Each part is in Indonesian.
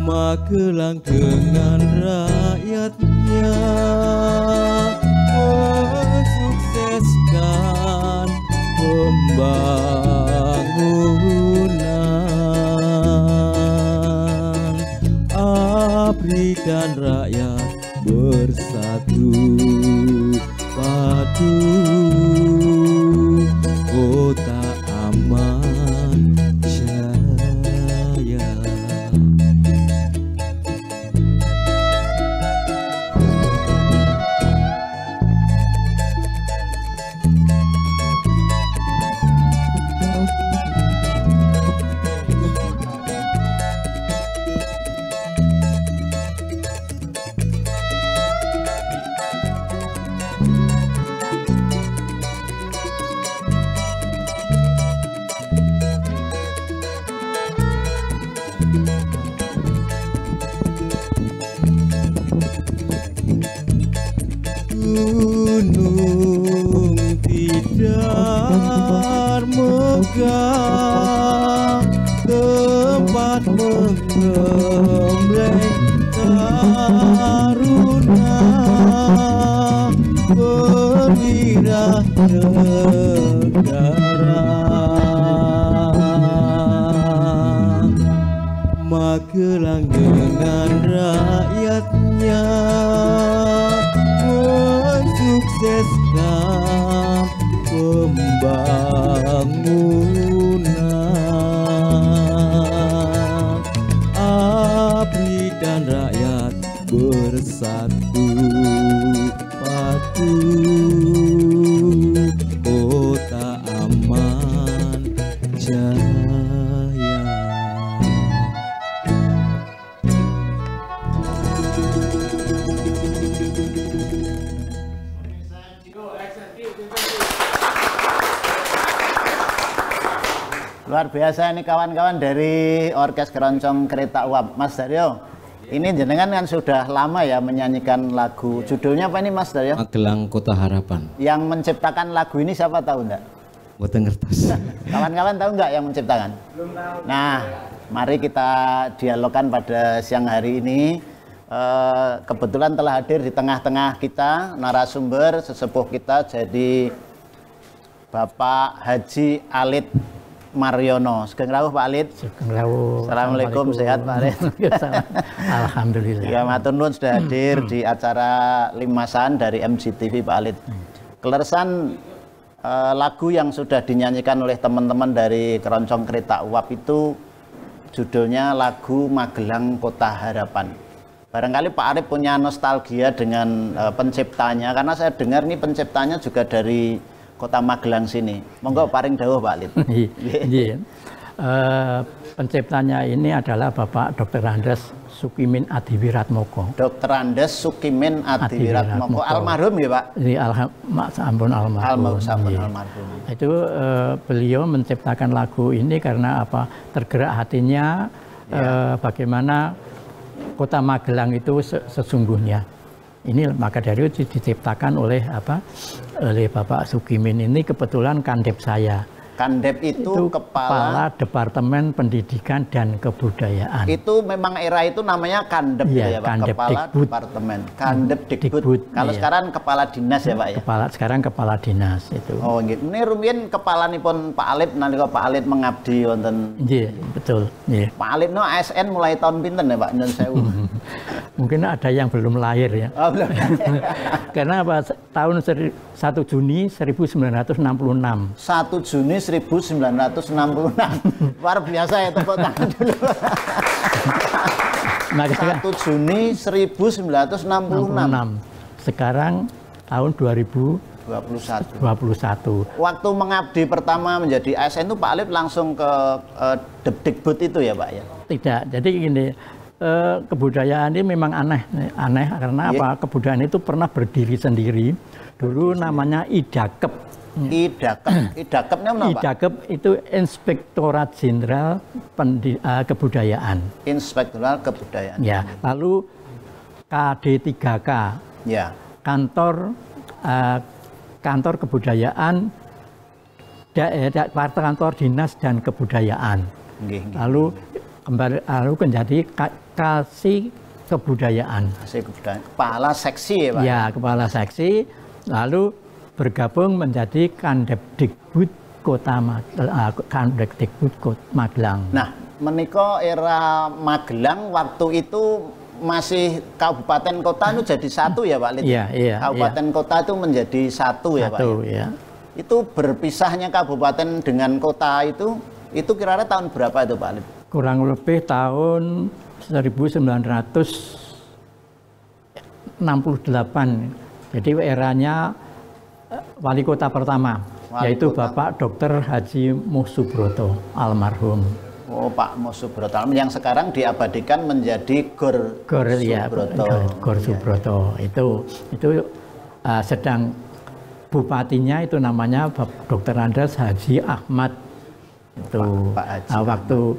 Magelang dengan rakyatnya mensukseskan pembangunan. ABRI dan rakyat bersatu padu, kota aman jaya. Gunung Tidar megah, tempat menggembleng taruna perwira negara. Magelang dengan rakyatnya mensukseskan pembangunan. ABRI dan rakyat bersatu padu, kota aman jaya. Luar biasa ini kawan-kawan dari Orkes Keroncong Kereta Uap. Mas Daryo, ini jenengan kan sudah lama ya menyanyikan lagu. Judulnya apa ini Mas Daryo? Magelang Kota Harapan. Yang menciptakan lagu ini siapa tahu enggak? Boten ngertos. Kawan-kawan tahu enggak yang menciptakan? Belum tahu. Nah, mari kita dialogkan pada siang hari ini. Kebetulan telah hadir di tengah-tengah kita narasumber sesepuh kita, jadi Bapak Haji Alit Mariono. Sugeng rawuh Pak Alit. Sugeng rawuh. Assalamualaikum, sehat Pak Alit. Alhamdulillah. Ya, matur nuwun sudah hadir di acara Limasan dari MCTV Pak Alit. Keleresan lagu yang sudah dinyanyikan oleh teman-teman dari Keroncong Kereta Uap itu judulnya lagu Magelang Kota Harapan. Barangkali Pak Arif punya nostalgia dengan penciptanya, karena saya dengar ini penciptanya juga dari Kota Magelang sini. Monggo paring dawuh Pak Alit. Iya. Penciptanya ini adalah Bapak Dr. Andes Sukimin Adiwiratmoko. Dr. Andes Sukimin Adiwiratmoko, almarhum ya Pak? Iya, ampun almarhum. Almarhum. Itu beliau menciptakan lagu ini karena apa? Tergerak hatinya bagaimana Kota Magelang itu sesungguhnya. Ini maka dari itu diciptakan oleh oleh Bapak Sugimin ini kebetulan kandep saya. Kandep itu kepala Departemen Pendidikan dan Kebudayaan. Itu memang era itu namanya Kandep ya, Pak? Kandep Kepala Dikbud. Departemen. Kandep Dikbud. Kalau sekarang kepala dinas ya, Pak ya? Sekarang kepala dinas itu. Oh, gitu. Ini rumiyin kepalanipun Pak Alip nalika Pak Alip mengabdi wonten. Nggih, betul. Nggih. Pak Alip no ASN mulai tahun pinten ya, Pak? Nyun sewu. Mungkin ada yang belum lahir ya. Oh, belum. Karena tahun 1 Juni 1966. 1 Juni 1966. Luar biasa ya, tepuk tangan dulu. 1 Juni 1966. Sekarang tahun 2021. Waktu mengabdi pertama menjadi ASN itu Pak Alip langsung ke Dikbud itu ya, Pak ya? Tidak. Jadi gini, kebudayaan ini memang aneh karena apa? Kebudayaan itu pernah berdiri sendiri. Dulu namanya IDAKEP. IDAKEP-nya apa? IDAKEP itu Inspektorat Jenderal Kebudayaan. Inspektorat Kebudayaan. Ya. Lalu KD3K. Ya. Kantor Kebudayaan, kantor Dinas dan Kebudayaan. Lalu menjadi Kasih Kebudayaan. Kasih Kebudayaan. Kepala seksi ya, Pak? Ya, kepala seksi. Lalu bergabung menjadi Kandepdikbud Kota Magelang. Nah, menika era Magelang waktu itu masih kabupaten kota itu jadi satu ya, Pak Lid? Iya. Kabupaten kota itu menjadi satu ya, Pak? Ya. Itu berpisahnya kabupaten dengan kota itu kira-kira tahun berapa itu, Pak Lid? Kurang lebih tahun 1968. Jadi eranya wali kota pertama, yaitu Bapak Dr. Haji Muh Subroto almarhum. Oh, Pak Muh Subroto yang sekarang diabadikan menjadi Gor Subroto. Gor Subroto. Itu sedang bupatinya itu namanya Dr. Andes Haji Ahmad. Itu Pak Haji waktu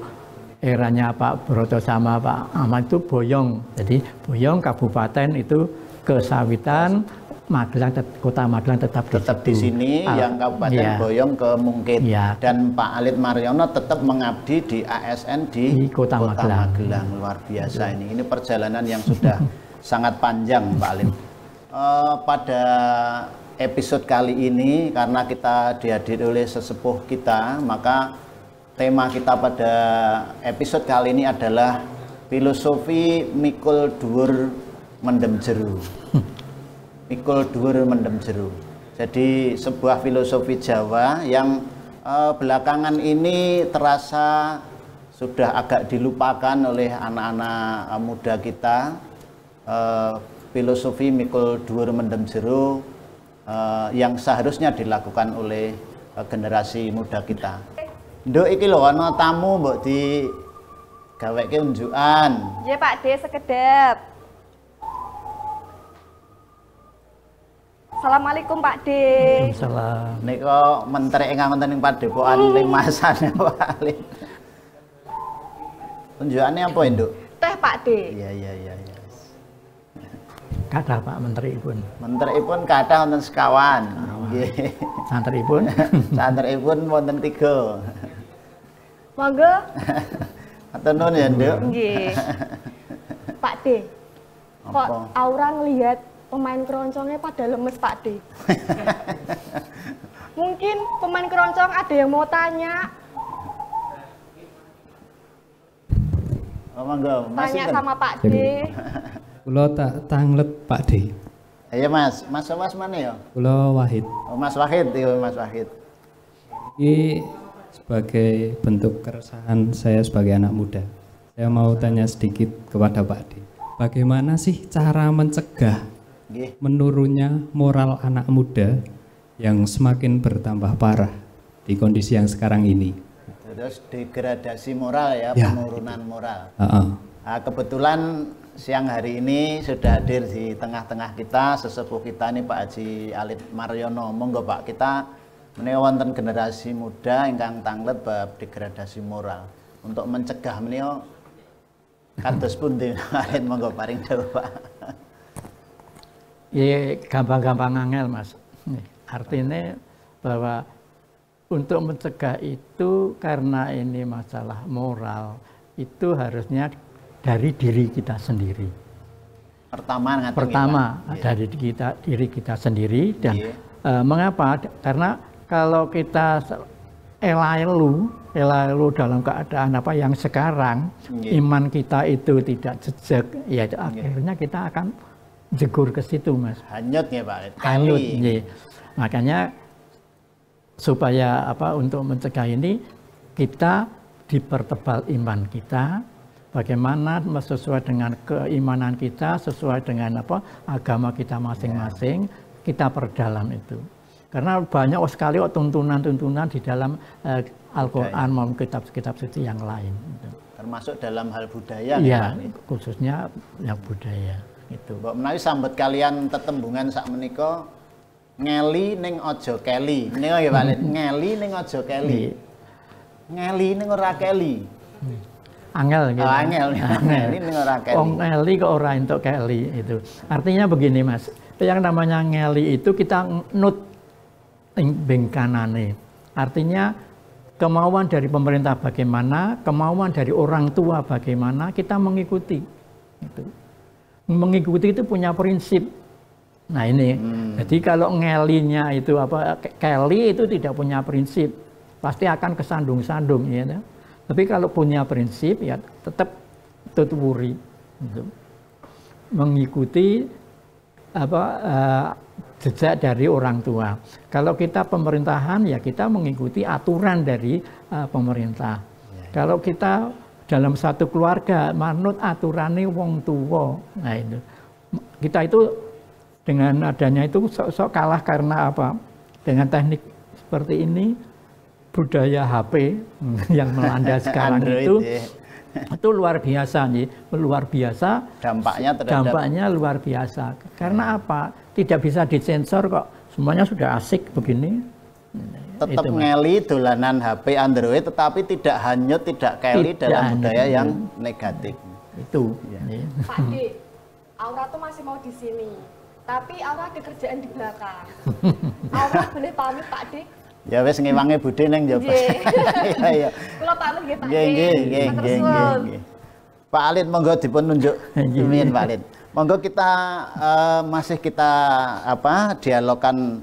eranya Pak Broto sama Pak Ahmad itu Boyong. Jadi Boyong kabupaten itu kesawitan, Kota Magelang tetap di sini, yang Kabupaten Boyong ke Mungkit. Dan Pak Alit Mariono tetap mengabdi di ASN di Kota Magelang. Luar biasa ini. Ini perjalanan yang sudah sangat panjang, Pak Alit. Pada episode kali ini, karena kita dihadiri oleh sesepuh kita, maka tema kita pada episode kali ini adalah filosofi mikul dhuwur mendem jeru. Mikul dhuwur mendem jeru. Jadi sebuah filosofi Jawa yang belakangan ini terasa sudah agak dilupakan oleh anak-anak muda kita. Filosofi mikul dhuwur mendem jeru yang seharusnya dilakukan oleh generasi muda kita. Nduk iki lho ana tamu mbok di gaweke unjukan. Nggih Pak D, sekedap. Assalamualaikum Pak D. Waalaikumsalam. Nika menteri ingkang wonten ing Padepokan Limasan Pak Ali. Unjukane apa, Nduk? Teh Pak D. Iya. Kathah Pak Menteri pun. Menteri pun kathah wonten sekawan. Nggih. Santri pun. Santri pun wonten 3. Monggo. Atur nuwun ya, Nduk. Nggih. Pak D. Kok aura ngelihat pemain keroncongnya pada lemes, Pak D. Mungkin pemain keroncong ada yang mau tanya. Oh, monggo. Tanya sama Pak D. Kula tak tanglet Pak D. Iya Mas, Mas mana ya? Kula Wahid. Oh Mas Wahid, iya Mas Wahid. Ini sebagai bentuk keresahan saya sebagai anak muda. Saya mau tanya sedikit kepada Pak D. Bagaimana sih cara mencegah menurunnya moral anak muda yang semakin bertambah parah di kondisi yang sekarang ini? Terus degradasi moral ya, penurunan moral. Nah, kebetulan siang hari ini sudah hadir di tengah-tengah kita sesepuh kita nih Pak Haji Alit Mariono. Monggo Pak, kita menika wonten generasi muda ingkang tanglet bab degradasi moral. Untuk mencegah menika kados pundi Alit, monggo paring dawuh Pak. Ya gampang-gampang angel Mas. Artinya bahwa untuk mencegah itu karena ini masalah moral itu harusnya dari diri kita sendiri. Pertama dari diri kita sendiri dan mengapa? Karena kalau kita elalu dalam keadaan apa yang sekarang iman kita itu tidak jejak, ya akhirnya kita akan jegur ke situ Mas. Hanyut ya Pak. Hanyut. Makanya supaya apa untuk mencegah ini kita dipertebal iman kita, bagaimana sesuai dengan keimanan kita, sesuai dengan apa agama kita masing-masing, kita perdalam itu. Karena banyak sekali tuntunan-tuntunan di dalam Al-Quran maupun kitab-kitab suci yang lain. Termasuk dalam hal budaya. Iya, khususnya yang budaya. Itu. Mbak menawi sambet kalian tetembungan sak menika ngeli ning aja keli. Menika ya Pak, ngeli ning aja keli. Ngeli ning ora keli. Angel gitu. Angel. Ngeli ning ora keli. Wong ngeli kok ora entuk keli itu. Artinya begini Mas, yang namanya ngeli itu kita nut ing kanane. Artinya kemauan dari pemerintah bagaimana, kemauan dari orang tua bagaimana, kita mengikuti. Itu. Mengikuti itu punya prinsip. Nah ini, jadi kalau ngelinya itu apa, keli itu tidak punya prinsip, pasti akan kesandung-sandung, ya. Tapi kalau punya prinsip, ya tetap tuturi, gitu. Mengikuti apa jejak dari orang tua. Kalau kita pemerintahan, ya kita mengikuti aturan dari pemerintah. Kalau kita dalam satu keluarga manut aturane wong tua. Nah itu. Kita itu dengan adanya itu sok kalah karena apa? Dengan teknik seperti ini, budaya HP yang melanda sekarang itu luar biasa nih, luar biasa. Dampaknya luar biasa. Karena apa? Tidak bisa disensor kok. Semuanya sudah asik begini. Tetap ngeli dolanan HP Android, tetapi tidak hanyut, tidak keli dalam budaya yang negatif. Itu. Pak D, Aura tuh masih mau di sini, tapi Aura ada kerjaan di belakang. Aura boleh pamit Pak D? Ya wes ngewangi Bude neng jawab. Iya. Kula pamit nggih Pak D. Nggih. Pak Alit monggo dipun nunjuk. Amin Pak Alit. Monggo kita masih kita dialogkan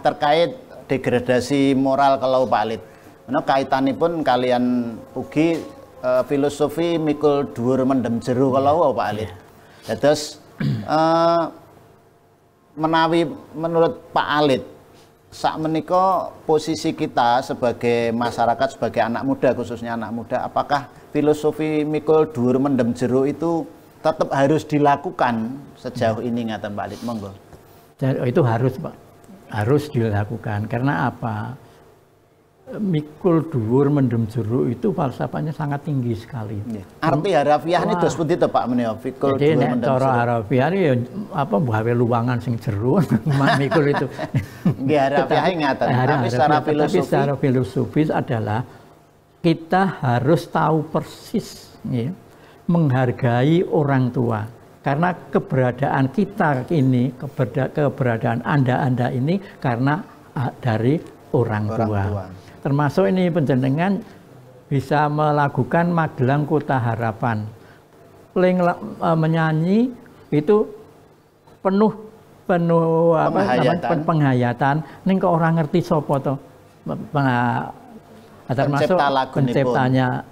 terkait degradasi moral kalau Pak Alit. Nah, kaitanipun kalian ugi filosofi mikul dhuwur mendem jero kalau Pak Alit. Terus menawi menurut Pak Alit sak menika posisi kita sebagai masyarakat, sebagai anak muda, khususnya anak muda, apakah filosofi mikul dhuwur mendem jero itu tetap harus dilakukan sejauh ini ngaten Pak Alit? Monggo. Itu harus Pak. Harus dilakukan karena apa? Mikul dhuwur mendem jero itu falsafahnya sangat tinggi sekali. Arti harafiah ini dos pundi to Pak menika mikul dhuwur mendem jero. Cara harafiah ya apa gawe luwangan sing jero mikul itu. Nggih harafiah ngaten. Tapi secara filosofis adalah kita harus tahu persis ya, menghargai orang tua. Karena keberadaan kita ini, keberadaan Anda ini karena dari orang tua. Termasuk ini penjenengan bisa melakukan Magelang Kota Harapan. Menyanyi itu penuh penghayatan. Ning kok orang ngerti sapa to. Termasuk penciptanya.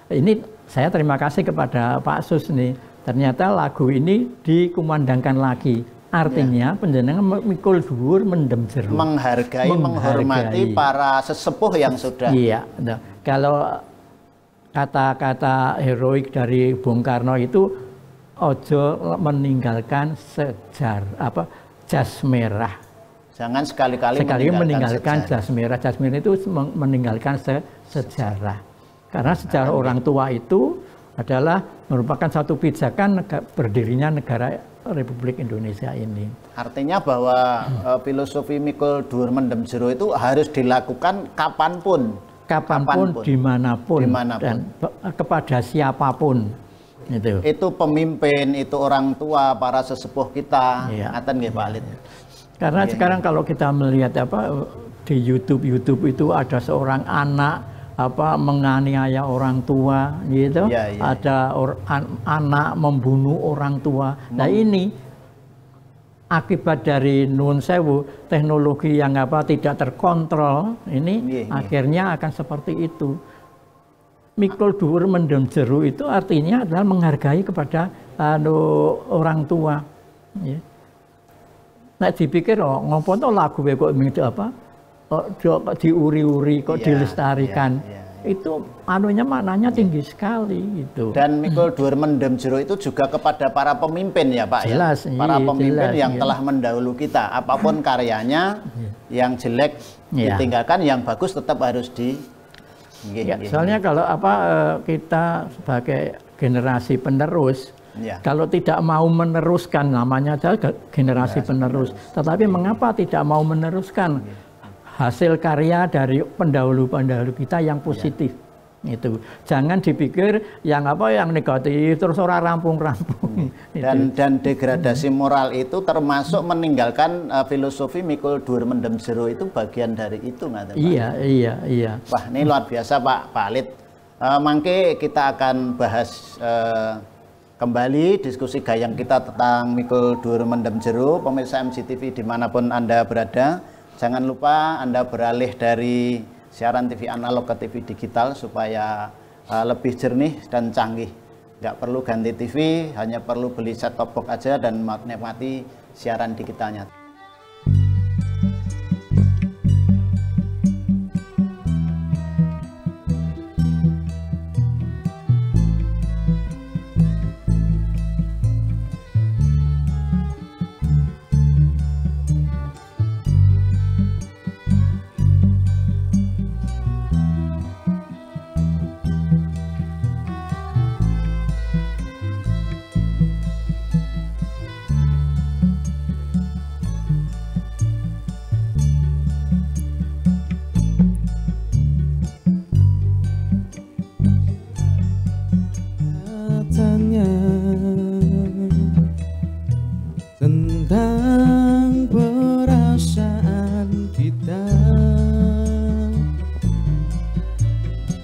Ini saya terima kasih kepada Pak Sus nih. Ternyata lagu ini dikumandangkan lagi. Artinya penjenengan mikul dhuwur mendem jero. Menghargai, menghormati para sesepuh yang sudah. Iya. Nah, kalau kata-kata heroik dari Bung Karno itu ojo meninggalkan jas merah. Jangan sekali-kali meninggalkan jas merah. Jas merah itu meninggalkan sejarah. Karena sejarah orang tua itu adalah merupakan satu pijakan berdirinya negara Republik Indonesia ini. Artinya bahwa filosofi mikul dhuwur mendem jero itu harus dilakukan kapanpun, dimanapun, dan kepada siapapun. itu pemimpin, itu orang tua, para sesepuh kita. Ngaten nggih Pak Alit. Karena sekarang kalau kita melihat di YouTube itu ada seorang anak menganiaya orang tua gitu. Ada anak membunuh orang tua. Nah ini akibat dari nuwun sewu teknologi yang tidak terkontrol ini akhirnya akan seperti itu. Mikul dhuwur mendem jero itu artinya adalah menghargai kepada orang tua. Ya. Nah dipikir ngopo to lagu kok diuri-uri, kok dilestarikan. Itu maknanya tinggi sekali gitu. Dan mikul dhuwur mendem jero itu juga kepada para pemimpin ya Pak. Jelas, para pemimpin yang telah mendahulu kita. Apapun karyanya, yang jelek ditinggalkan, yang bagus tetap harus soalnya kalau kita sebagai generasi penerus, kalau tidak mau meneruskan, namanya aja generasi penerus. Tetapi mengapa tidak mau meneruskan hasil karya dari pendahulu-pendahulu kita yang positif? Itu jangan dipikir yang negatif terus orang rampung-rampung. Dan degradasi moral itu termasuk meninggalkan filosofi mikul dhuwur mendem jero itu bagian dari itu nggak? Iya. Wah ini luar biasa Pak Alit. Mangke kita akan bahas kembali diskusi gayang kita tentang mikul dhuwur mendem jero. Pemirsa MCTV dimanapun Anda berada, jangan lupa Anda beralih dari siaran TV analog ke TV digital supaya lebih jernih dan canggih. Nggak perlu ganti TV, hanya perlu beli set top box aja dan menikmati siaran digitalnya. Tentang perasaan kita,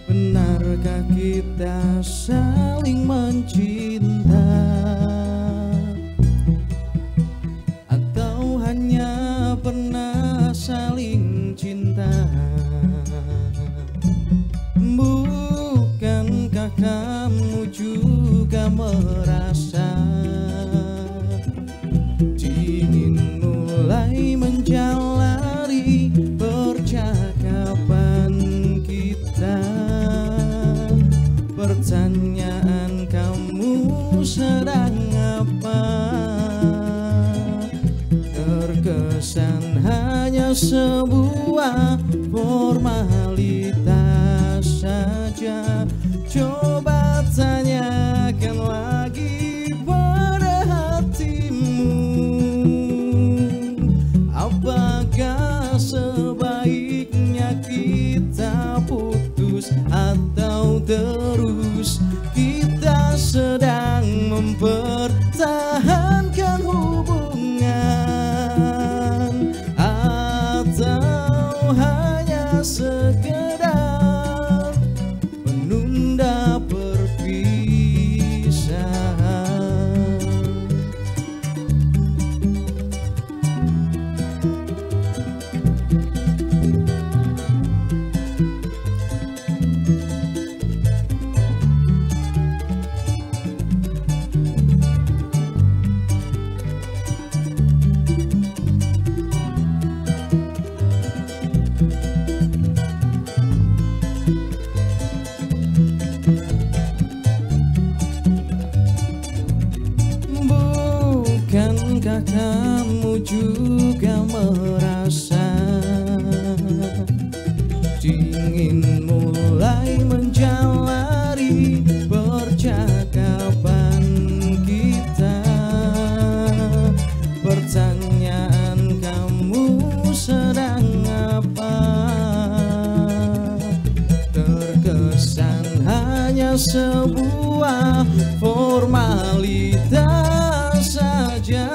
benarkah kita saling mencinta atau hanya pernah saling cinta? Bukankah kamu juga merasa ingin mulai menjalani percakapan kita? Pertanyaan kamu sedang apa? Terkesan hanya sebuah formalitas saja. Coba tanyakan lagi pada hatimu, apakah sebaiknya kita putus atau terus kita sedang mempertahankan hubungan, atau hanya sekedar menunda perpisahan? Bukankah kamu juga merasa ingin mulai menjalani percakapan kita? Pertanyaan kamu sedang apa? Terkesan hanya sebuah sebuah formalitas saja.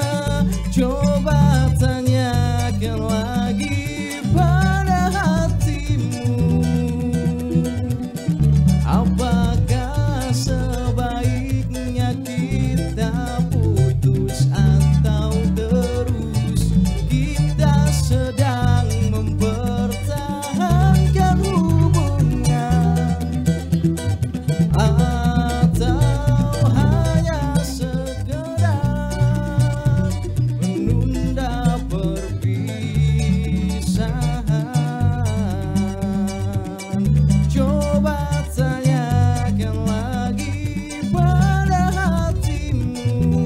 Coba tanyakan lagi pada hatimu, apakah sebaiknya kita putus atau terus kita sedang mempertahankan hubungan, atau hanya sekedar menunda perpisahan. Coba tanyakan lagi pada hatimu,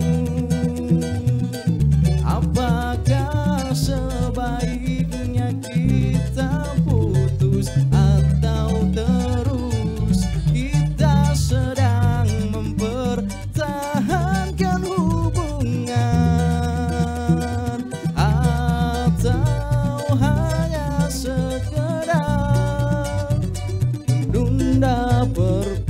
apakah sebaiknya kita putus atau terus kita sedang mempertahankan hubungan, atau hanya sekedar menunda perpisahan.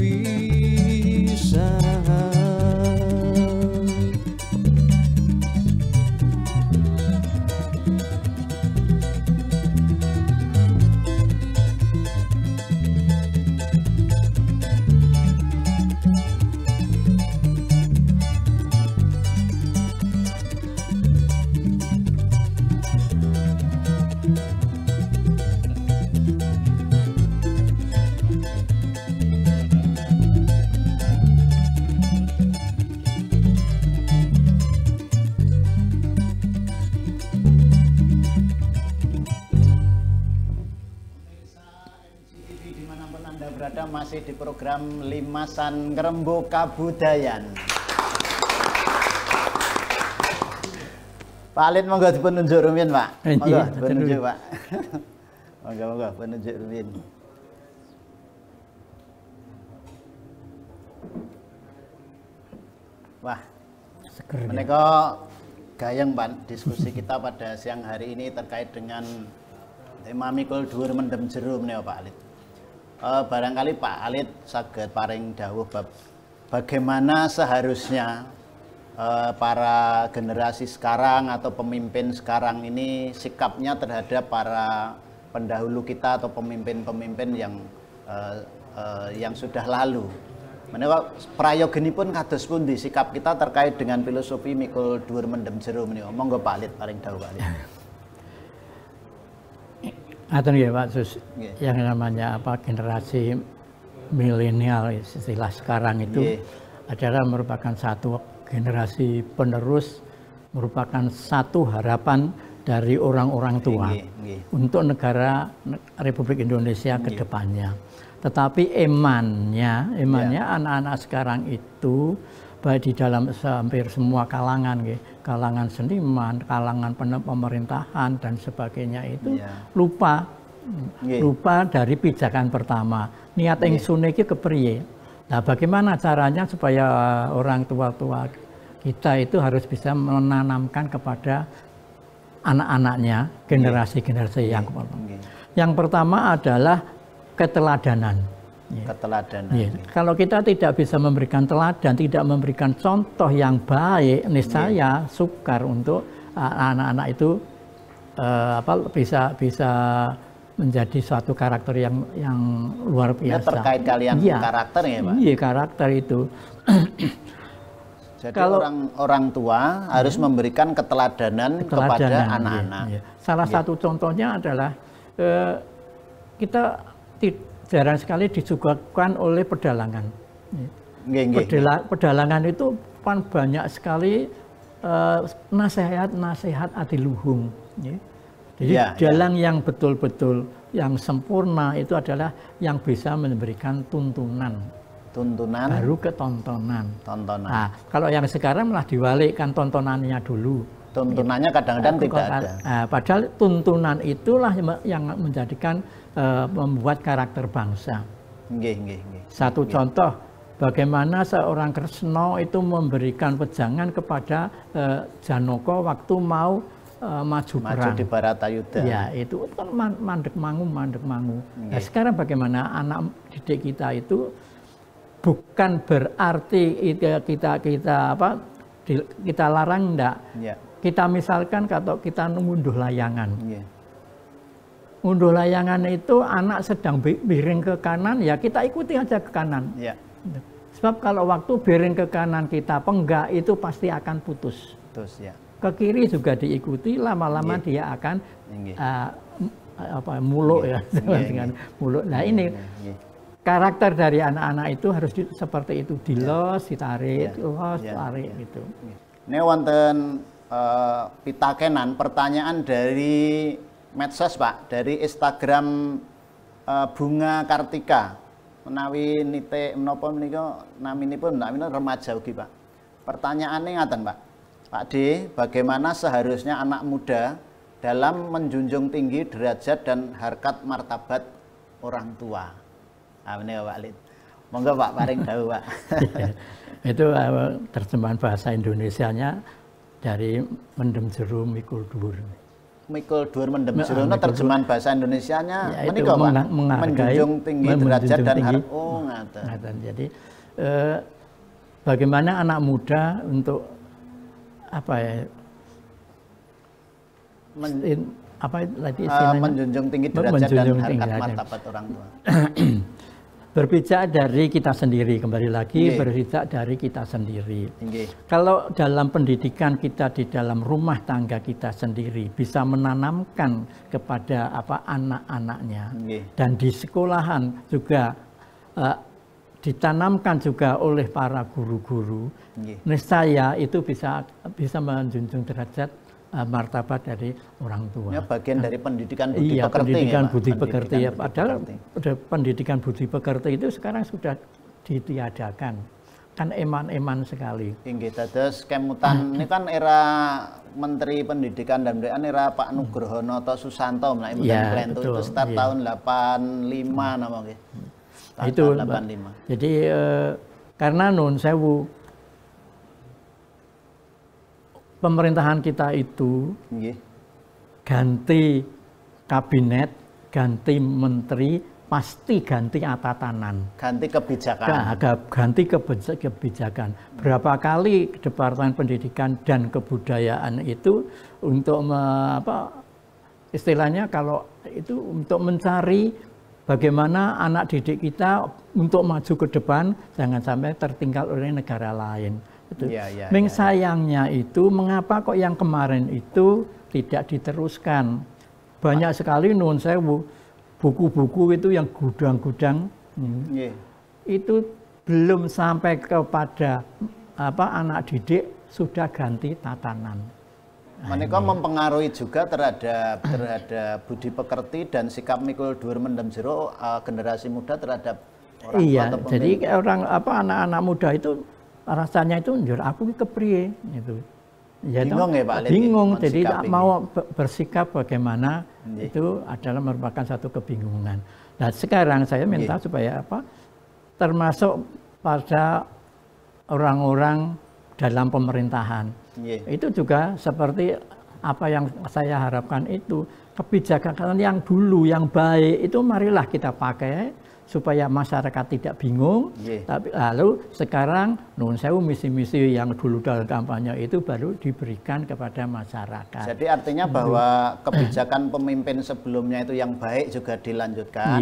Dimanapun Anda berada, masih di program Limasan Ngrembug Kabudayan. Pak Alit, monggo dipununjuk rumiyin, Pak. Monggo dipununjuk, Pak. Monggo penunjuk rumiyin. Wah, menika gayeng Pak diskusi kita pada siang hari ini terkait dengan tema mikul dhuwur mendem jero menika Pak Alit. Barangkali Pak Alit saged paring dawuh bab bagaimana seharusnya para generasi sekarang atau pemimpin sekarang ini sikapnya terhadap para pendahulu kita atau pemimpin-pemimpin yang sudah lalu. Menika prayoginipun kados pundi sikap kita terkait dengan filosofi mikul dhuwur mendem jero menika. Monggo Pak Alit paring dawuh Pak Alit. Atau ya Pak Sus, yang namanya generasi milenial istilah sekarang itu adalah merupakan satu generasi penerus, merupakan satu harapan dari orang-orang tua untuk negara Republik Indonesia ke depannya. Tetapi emannya anak-anak sekarang itu baik di dalam hampir semua kalangan, kalangan seniman, kalangan pemerintahan dan sebagainya itu lupa dari pijakan pertama. Niat ingsun iki kepriye? Nah, bagaimana caranya supaya orang tua-tua kita itu harus bisa menanamkan kepada anak-anaknya, generasi-generasi yang pertama. Yang pertama adalah keteladanan. Kalau kita tidak bisa memberikan teladan, tidak memberikan contoh yang baik, niscaya sukar untuk anak-anak itu bisa menjadi suatu karakter yang luar biasa. Ini terkait kalian karakter ya Pak? Iya, karakter itu. Jadi kalau orang tua harus memberikan keteladanan kepada anak-anak. Salah satu contohnya adalah kita jarang sekali disuguhkan oleh pedalangan. Pedalangan itu kan banyak sekali nasihat-nasihat adiluhung. Jadi dalang yang betul-betul yang sempurna itu adalah yang bisa memberikan tuntunan. Baru ke tontonan. Nah, kalau yang sekarang malah diwalikkan tontonannya dulu. Tuntunannya kadang-kadang tidak ada. Padahal tuntunan itulah yang menjadikan membuat karakter bangsa. Satu contoh, bagaimana seorang Kresna itu memberikan wejangan kepada Janaka waktu mau maju perang di Baratayuda. Ya, itu kan mandek mangu. Nah, sekarang bagaimana anak didik kita itu bukan berarti kita larang enggak. Ya. Kita misalkan kalau kita ngunduh layangan. Ya. Ngunduh layangan itu anak sedang miring ke kanan, ya kita ikuti aja ke kanan. Ya. Sebab kalau waktu miring ke kanan kita penggak itu pasti akan putus. Terus ya. Ke kiri juga diikuti, lama-lama dia akan muluk ya dengan muluk. Nah ini karakter dari anak-anak itu harus seperti itu, dilos, ditarik, tarik gitu. Ini wonten pitakenan pertanyaan dari medsos Pak, dari Instagram Bunga Kartika. Menawi nite menapa menika naminipun remaja ugi Pak. Pertanyaannya ngaten Pak. Pak D, bagaimana seharusnya anak muda dalam menjunjung tinggi derajat dan harkat martabat orang tua? Ini Pak Lid. Monggo Pak paring dawuh Pak. Itu terjemahan bahasa Indonesianya dari mendem jero mikul dhuwur. Mikul dhuwur mendem jero terjemahan bahasa Indonesianya ya, menika Pak. Menjunjung tinggi derajat dan harkat. Oh ngaten. Jadi bagaimana anak muda untuk menjunjung tinggi derajat dan harkat martabat orang tua. Berpijak dari kita sendiri, kembali lagi berpijak dari kita sendiri. Kalau dalam pendidikan kita di dalam rumah tangga kita sendiri bisa menanamkan kepada anak-anaknya, dan di sekolahan juga ditanamkan juga oleh para guru-guru, niscaya itu bisa menjunjung derajat martabat dari orang tua. Ya, bagian dari pendidikan budi pekerti. Pendidikan budi pekerti ya. Padahal pendidikan budi pekerti itu sekarang sudah ditiadakan. Kan eman-eman sekali. Inggih, dados kemutan ini kan era Menteri Pendidikan dan Kebudayaan era Pak Nugroho Noto Susanto menawi itu start tahun 85 nama nggih. Itu 85. Jadi karena nun sewu pemerintahan kita itu ganti kabinet, ganti menteri, pasti ganti atatanan. Ganti kebijakan. Ganti kebijakan. Berapa kali Departemen Pendidikan dan Kebudayaan itu untuk istilahnya kalau itu untuk mencari bagaimana anak didik kita untuk maju ke depan, jangan sampai tertinggal oleh negara lain. Sayangnya itu mengapa kok yang kemarin itu tidak diteruskan? Banyak sekali nuwun sewu buku-buku itu yang gudang-gudang itu belum sampai kepada anak didik sudah ganti tatanan. Menika mempengaruhi juga terhadap budi pekerti dan sikap mikul dhuwur mendem jero generasi muda terhadap orang tua atau jadi anak-anak muda itu rasanya itu njur aku kepriye gitu. Ya, bingung ya Pak Lid. Bingung, jadi tak mau bersikap bagaimana itu adalah merupakan satu kebingungan. Nah, sekarang saya minta supaya termasuk pada orang-orang dalam pemerintahan. Itu juga seperti apa yang saya harapkan itu kebijakan yang dulu yang baik itu marilah kita pakai supaya masyarakat tidak bingung. Tapi lalu sekarang nun sewu misi-misi yang dulu dalam kampanye itu baru diberikan kepada masyarakat. Jadi artinya bahwa kebijakan pemimpin sebelumnya itu yang baik juga dilanjutkan,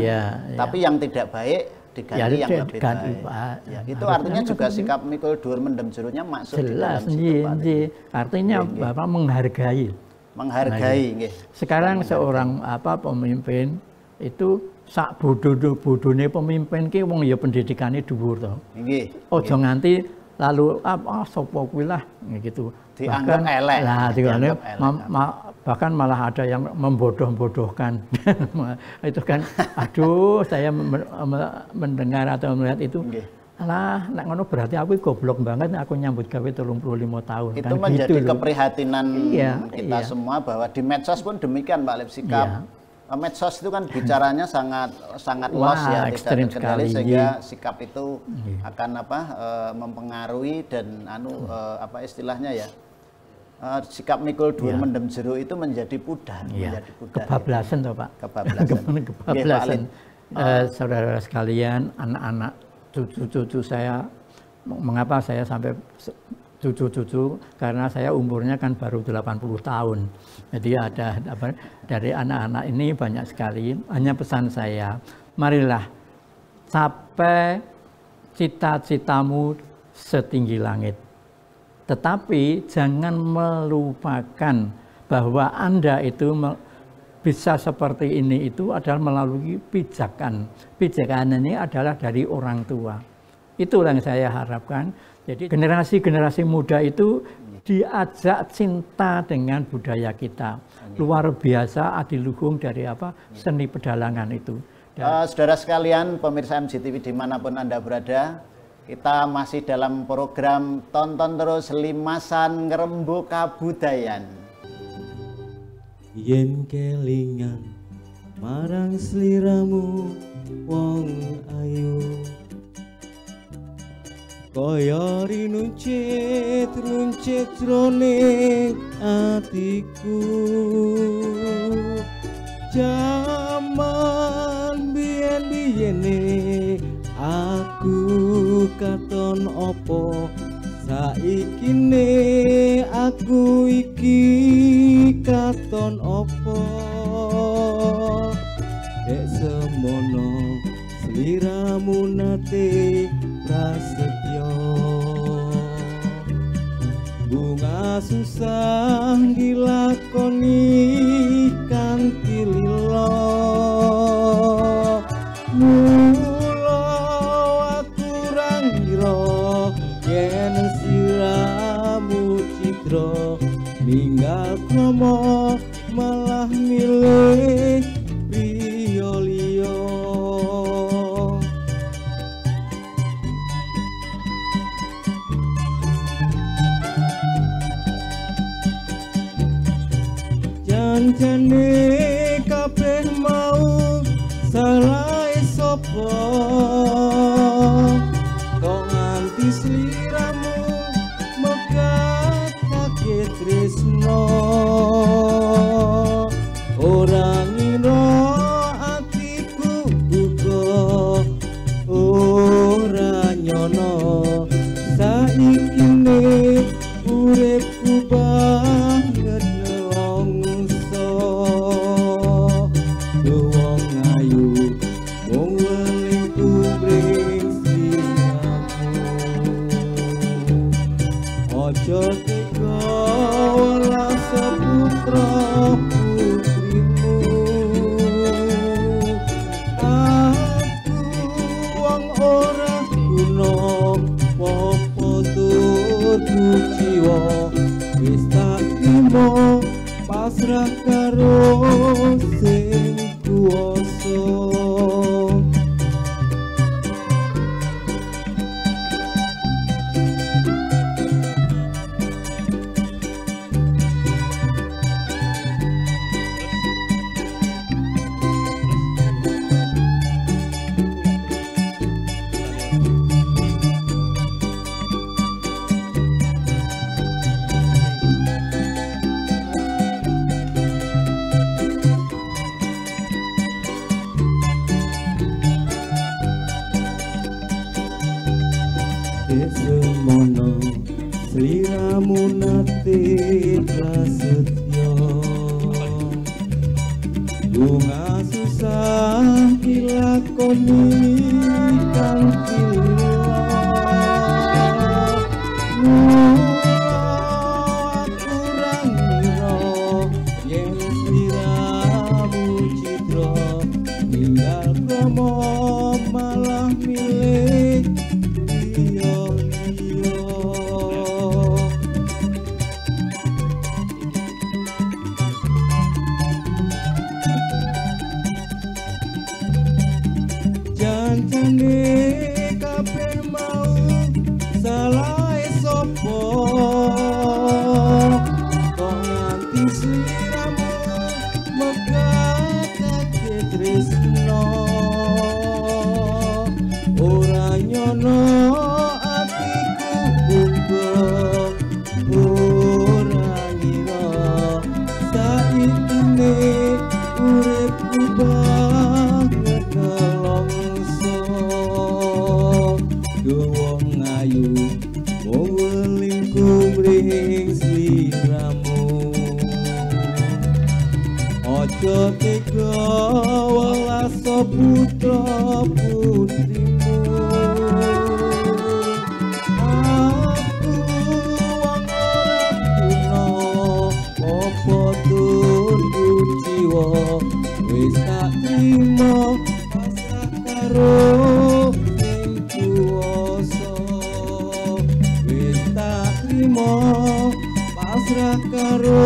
tapi yang tidak baik diganti yang lebih baik. Itu artinya juga sikap mikul dhuwur mendem jeronya masuk jelas, di dalam situ. Artinya Bapak menghargai. Sekarang seorang pemimpin itu sak bodoh-bodohne pemimpin ki wong ya pendidikane dhuwur to. Ojo nganti lalu sapa kuwi lah gitu. Dianggap elek. Lah bahkan malah ada yang membodoh-bodohkan. Itu kan aduh saya mendengar atau melihat itu. Alah, nek ngono berarti aku goblok banget aku nyambut gawe 35 tahun. Itu menjadi keprihatinan kita semua bahwa di medsos pun demikian Pak Lip sikap. Medsos itu kan bicaranya sangat luas ya, tidak terkendali sehingga sikap itu akan mempengaruhi dan istilahnya ya sikap mikul dhuwur mendem jero itu menjadi pudar, menjadi pudar. Kebablasan toh Pak. Kebablasan. Saudara sekalian, anak-anak cucu-cucu saya, mengapa saya sampai cucu-cucu, karena saya umurnya kan baru 80 tahun. Jadi ada dari anak-anak ini banyak sekali. Hanya pesan saya, marilah capai cita-citamu setinggi langit. Tetapi jangan melupakan bahwa Anda itu bisa seperti ini itu adalah melalui pijakan. Pijakan ini adalah dari orang tua. Itu yang saya harapkan. Jadi generasi-generasi muda itu diajak cinta dengan budaya kita. Luar biasa adiluhung dari seni pedalangan itu. Saudara sekalian, pemirsa MCTV dimanapun Anda berada, kita masih dalam program Tonton Terus Limasan Ngrembug Kabudayan. Yen kelingan marang sliramu wong ayu, kaya rinuncit-runcit jroning atiku. Jaman biyen-biyene aku katon opo, saikine aku iki katon opo. Dek semono sliramu nate prasetyo, bunga susah dilakoni kanthi lilo. Mula aku ra ngira yen sliramu citra, ninggal kromo malah milih priya liya. Janjane kabeh mau salah sapa, kok nganti sliramu megatake tresno. Ora ngira atiku buka, ora nyono saikine uripku banget nelongso. Wong ayu wong weling kubring sliramu, ojo tega welas seputra putrimu. Aku wong ora guna popo tur jiwa, wis tak trimo pasrah karo sing kuwasa. Semono sliramu nate prasetyo, bunga susah dilakoni kanthi lila. Aku ra ngira yen sliramu citra, ninggal kromo malah milih liya. Janjane kabeh mau salah sapa, kok nganti sliramu megatake tresno. Ora nyono atiku buka, ora ngira saikine uripku banget nelongso. karo ing kuwasa wis tak trimo pasrah karo